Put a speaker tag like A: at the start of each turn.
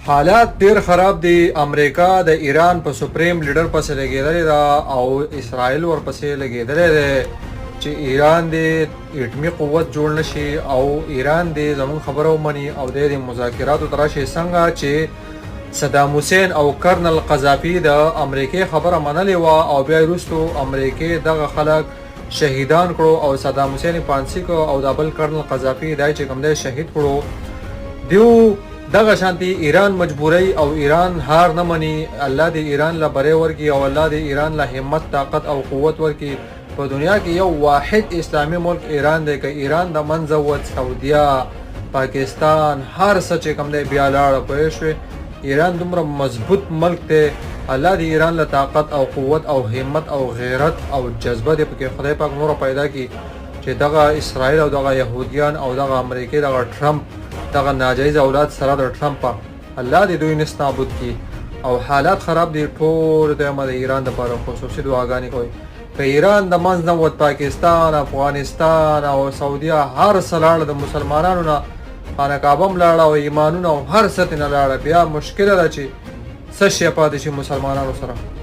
A: حالات ډیر خراب دي. امریکا د ایران په سپریم لیډر پسې لګېدلې ده او اسرائیل ورپسې لګېدلی دی چې ایران دې اټمي قوت جوړ نشي او ایران دې زموږ خبره ومني او د مذاکراتو ته راشي. څنګه چې صدام حسین او کرنل قذافي د امریکې خبره منلې وه او بیا وروستو امریکې دغه خلک شهیدان کړو او صدام حسین یې پانسي کړو او د بل کرنل قذافي دی چې کوم دی شهید کړو. دیو دغه شانتي ایران مجبوري او ایران هار نه مني. الله دې ایران له بری ورکړي او الله دې ایران له همت طاقت او قوت ورکړي. په دنیا کې یو واحد اسلامي ملک ایران دی. که ایران د منځه ووت سعودیه پاکستان هر څه چې کوم دی بیا لاړه پوه شوې. ایران دومره مضبوط ملک دی. الله دې ایران له طاقت او قوت او همت او غیرت او جذبه دې پکې خدای پاک نور پیدا کړي چې دغه اسرائیل او دغه یهودیان او دغه امریکې دغه ټرمپ دغه ناجایز اولاد سره د ټرمپ الله دې دوی نس نابود کړي او حالات خراب دي. ټول د ایران دپاره خصوصي دعاګانې کوي. که ایران د منځ نه ووت پاکستان افغانستان او سعودیه هر څه لاړه د مسلمانانو نه خانه کعبه هم لاړه او ایمانونه او هر څه نه لاړه بیا مشکله ده چې څه شی پاتې شي مسلمانانو سره.